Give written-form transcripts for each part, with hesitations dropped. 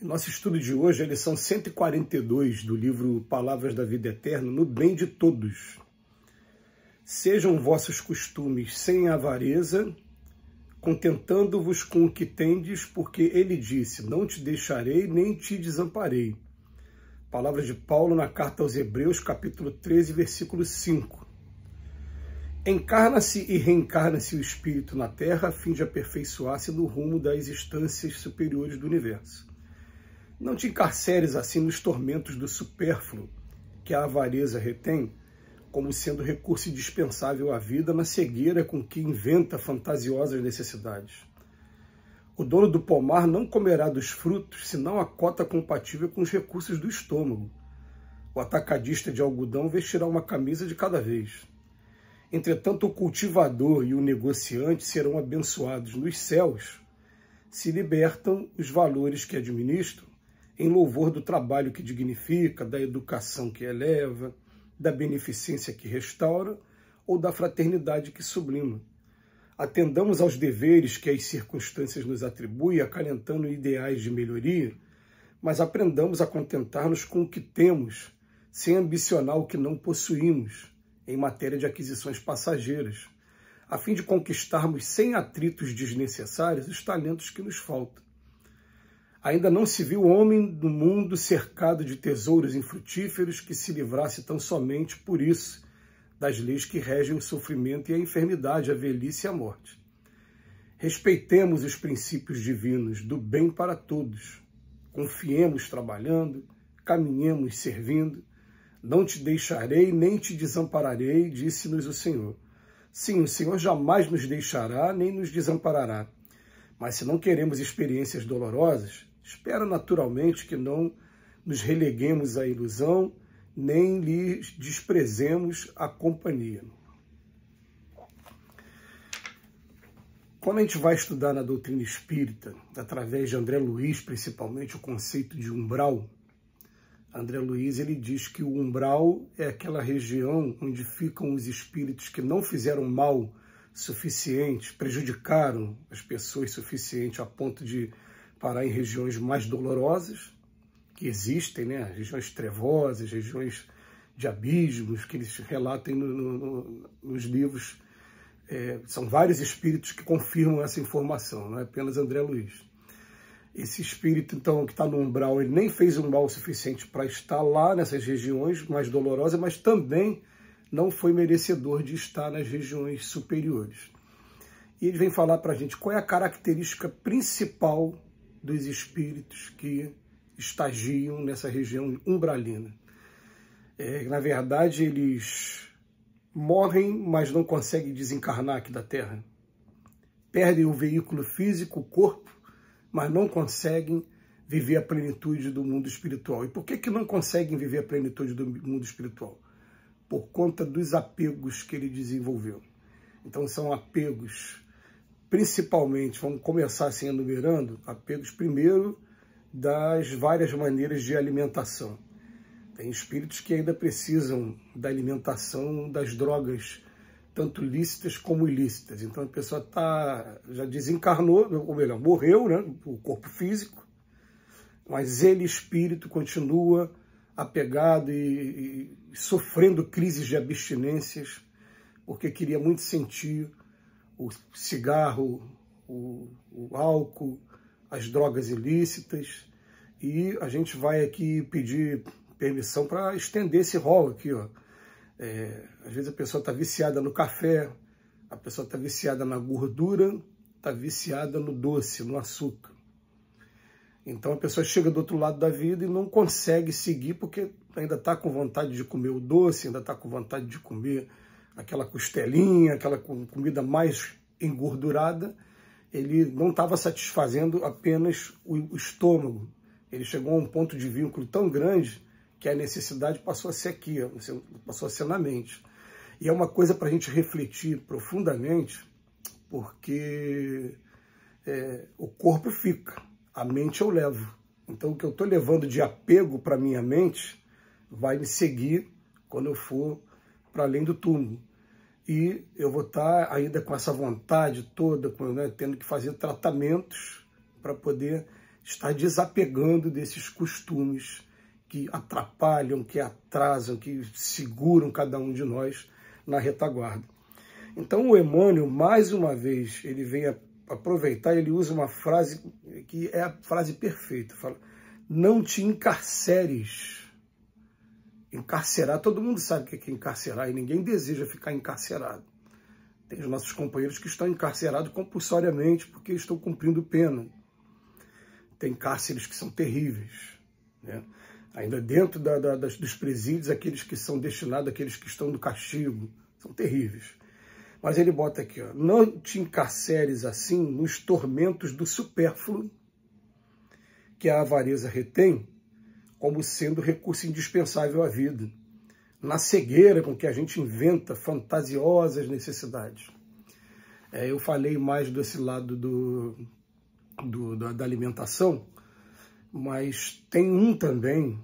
Nosso estudo de hoje é a lição 142 do livro Palavras da Vida Eterna, no bem de todos. Sejam vossos costumes sem avareza, contentando-vos com o que tendes, porque ele disse, não te deixarei nem te desamparei. Palavras de Paulo na carta aos Hebreus, capítulo 13, versículo 5. Encarna-se e reencarna-se o Espírito na Terra, a fim de aperfeiçoar-se no rumo das instâncias superiores do universo. Não te encarceres assim nos tormentos do supérfluo, que a avareza retém, como sendo recurso indispensável à vida na cegueira com que inventa fantasiosas necessidades. O dono do pomar não comerá dos frutos, senão a cota compatível com os recursos do estômago. O atacadista de algodão vestirá uma camisa de cada vez. Entretanto, o cultivador e o negociante serão abençoados nos céus, se libertam os valores que administram, em louvor do trabalho que dignifica, da educação que eleva, da beneficência que restaura ou da fraternidade que sublima. Atendamos aos deveres que as circunstâncias nos atribuem, acalentando ideais de melhoria, mas aprendamos a contentar-nos com o que temos, sem ambicionar o que não possuímos, em matéria de aquisições passageiras, a fim de conquistarmos sem atritos desnecessários os talentos que nos faltam. Ainda não se viu homem do mundo cercado de tesouros infrutíferos que se livrasse tão somente por isso das leis que regem o sofrimento e a enfermidade, a velhice e a morte. Respeitemos os princípios divinos do bem para todos. Confiemos trabalhando, caminhemos servindo. Não te deixarei nem te desampararei, disse-nos o Senhor. Sim, o Senhor jamais nos deixará nem nos desamparará. Mas se não queremos experiências dolorosas, espera naturalmente que não nos releguemos à ilusão, nem lhes desprezemos a companhia. Quando a gente vai estudar na doutrina espírita, através de André Luiz, principalmente, o conceito de umbral, André Luiz ele diz que o umbral é aquela região onde ficam os espíritos que não fizeram mal suficiente, prejudicaram as pessoas suficiente a ponto de parar em regiões mais dolorosas, que existem, né? Regiões trevosas, regiões de abismos, que eles relatam nos livros. São vários espíritos que confirmam essa informação, não é apenas André Luiz. Esse espírito, então, que está no umbral, ele nem fez um mal suficiente para estar lá nessas regiões mais dolorosas, mas também não foi merecedor de estar nas regiões superiores. E ele vem falar para a gente qual é a característica principal dos espíritos que estagiam nessa região umbralina. Na verdade, eles morrem, mas não conseguem desencarnar aqui da Terra. Perdem o veículo físico, o corpo, mas não conseguem viver a plenitude do mundo espiritual. E por que não conseguem viver a plenitude do mundo espiritual? Por conta dos apegos que ele desenvolveu. Então são apegos, principalmente, vamos começar assim enumerando, apegos primeiro das várias maneiras de alimentação. Tem espíritos que ainda precisam da alimentação das drogas, tanto lícitas como ilícitas. Então a pessoa já desencarnou, ou melhor, morreu, né, o corpo físico, mas ele, espírito, continua apegado e sofrendo crises de abstinências, porque queria muito sentir o cigarro, o álcool, as drogas ilícitas. E a gente vai aqui pedir permissão para estender esse rol aqui, ó. Às vezes a pessoa está viciada no café, a pessoa está viciada na gordura, está viciada no doce, no açúcar. Então a pessoa chega do outro lado da vida e não consegue seguir porque ainda está com vontade de comer o doce, ainda está com vontade de comer aquela costelinha, aquela comida mais engordurada. Ele não estava satisfazendo apenas o estômago. Ele chegou a um ponto de vínculo tão grande que a necessidade passou a ser aqui, passou a ser na mente. E é uma coisa para a gente refletir profundamente, porque o corpo fica, a mente eu levo. Então o que eu estou levando de apego para minha mente vai me seguir quando eu for para além do túmulo. E eu vou estar ainda com essa vontade toda, né, tendo que fazer tratamentos para poder está desapegando desses costumes que atrapalham, que atrasam, que seguram cada um de nós na retaguarda. Então o Emmanuel, mais uma vez, ele vem aproveitar, ele usa uma frase que é a frase perfeita, fala: não te encarceres. Encarcerar, todo mundo sabe o que é encarcerar, e ninguém deseja ficar encarcerado. Tem os nossos companheiros que estão encarcerados compulsoriamente porque estão cumprindo pena. Tem cárceres que são terríveis, né? Ainda dentro dos presídios, aqueles que são destinados àqueles que estão no castigo, são terríveis. Mas ele bota aqui, ó: não te encarceres assim nos tormentos do supérfluo, que a avareza retém como sendo recurso indispensável à vida, na cegueira com que a gente inventa fantasiosas necessidades. Eu falei mais desse lado da alimentação, mas tem um também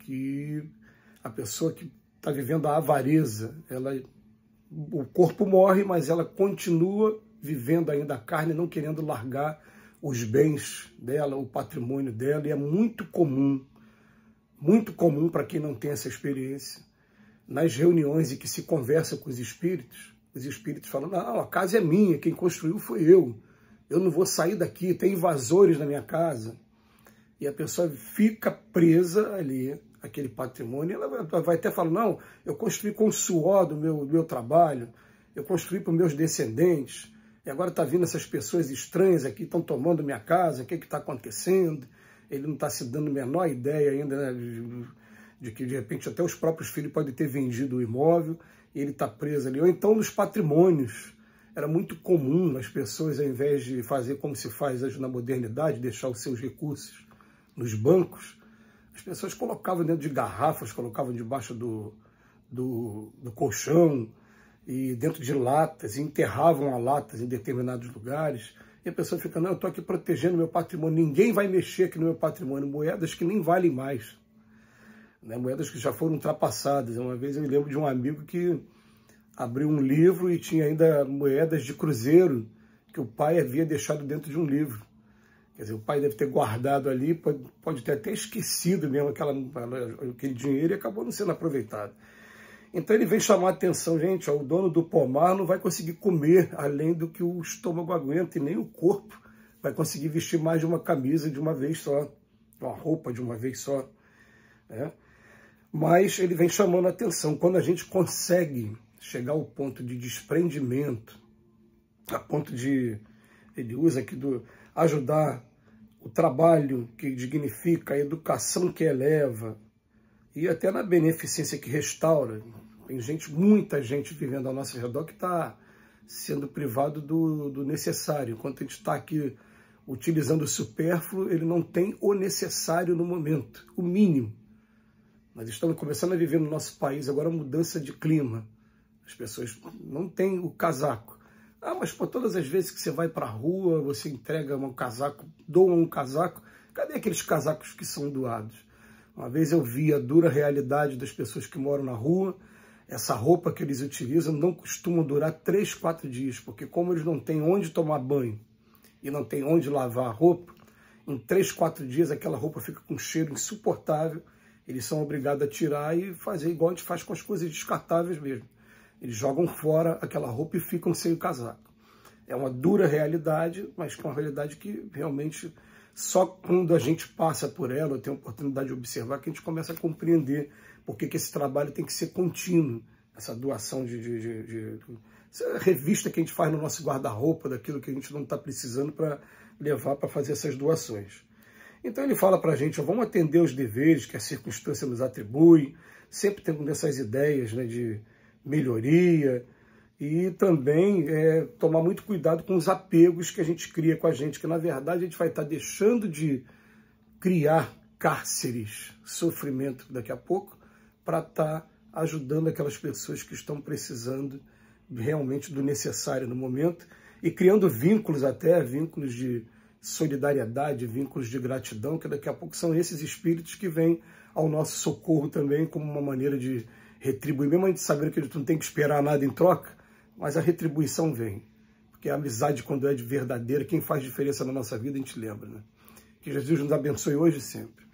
que a pessoa que está vivendo a avareza, o corpo morre, mas ela continua vivendo ainda a carne, não querendo largar os bens dela, o patrimônio dela, e é muito comum para quem não tem essa experiência, nas reuniões em que se conversa com os espíritos falam: não, a casa é minha, quem construiu foi eu não vou sair daqui, tem invasores na minha casa. E a pessoa fica presa ali, aquele patrimônio, ela vai até falar: não, eu construí com o suor do meu trabalho, eu construí para os meus descendentes, e agora está vindo essas pessoas estranhas aqui, estão tomando minha casa, o que está acontecendo? Ele não está se dando a menor ideia ainda, né, de que de repente até os próprios filhos podem ter vendido o imóvel, e ele está preso ali. Ou então nos patrimônios, era muito comum as pessoas, ao invés de fazer como se faz hoje na modernidade, deixar os seus recursos nos bancos, as pessoas colocavam dentro de garrafas, colocavam debaixo do colchão e dentro de latas, e enterravam as latas em determinados lugares. E a pessoa fica: não, eu estou aqui protegendo meu patrimônio, ninguém vai mexer aqui no meu patrimônio. Moedas que nem valem mais, né? Moedas que já foram ultrapassadas. Uma vez eu me lembro de um amigo que abriu um livro e tinha ainda moedas de cruzeiro que o pai havia deixado dentro de um livro. Quer dizer, o pai deve ter guardado ali, pode ter até esquecido mesmo aquele dinheiro, e acabou não sendo aproveitado. Então ele vem chamar a atenção: gente, ó, o dono do pomar não vai conseguir comer além do que o estômago aguenta, e nem o corpo vai conseguir vestir mais de uma camisa de uma vez só, uma roupa de uma vez só, né? Mas ele vem chamando a atenção: quando a gente consegue chegar ao ponto de desprendimento, a ponto de, ele usa aqui, ajudar o trabalho que dignifica, a educação que eleva, e até na beneficência que restaura. Tem muita gente vivendo ao nosso redor que está sendo privado do necessário. Enquanto a gente está aqui utilizando o supérfluo, ele não tem o necessário no momento, o mínimo. Nós estamos começando a viver no nosso país agora mudança de clima. As pessoas não têm o casaco. Ah, mas por todas as vezes que você vai para a rua, você entrega um casaco, doa um casaco, cadê aqueles casacos que são doados? Uma vez eu vi a dura realidade das pessoas que moram na rua. Essa roupa que eles utilizam não costuma durar 3, 4 dias, porque como eles não têm onde tomar banho e não têm onde lavar a roupa, em 3, 4 dias aquela roupa fica com um cheiro insuportável. Eles são obrigados a tirar e fazer igual a gente faz com as coisas descartáveis mesmo. Eles jogam fora aquela roupa e ficam sem o casaco. É uma dura realidade, mas com uma realidade que realmente só quando a gente passa por ela, ou tem a oportunidade de observar, que a gente começa a compreender por que esse trabalho tem que ser contínuo. Essa doação essa revista que a gente faz no nosso guarda-roupa, daquilo que a gente não está precisando para levar para fazer essas doações. Então ele fala para a gente: vamos atender os deveres que a circunstância nos atribui, sempre tendo essas ideias, né, de melhoria, e também tomar muito cuidado com os apegos que a gente cria com a gente, que na verdade a gente vai estar deixando de criar cárceres, sofrimento daqui a pouco, para estar ajudando aquelas pessoas que estão precisando realmente do necessário no momento, e criando vínculos, até vínculos de solidariedade, vínculos de gratidão, que daqui a pouco são esses espíritos que vêm ao nosso socorro também como uma maneira de retribuir, mesmo a gente sabendo que a gente não tem que esperar nada em troca, mas a retribuição vem. Porque a amizade, quando é de verdadeira, quem faz diferença na nossa vida, a gente lembra, né? Que Jesus nos abençoe hoje e sempre.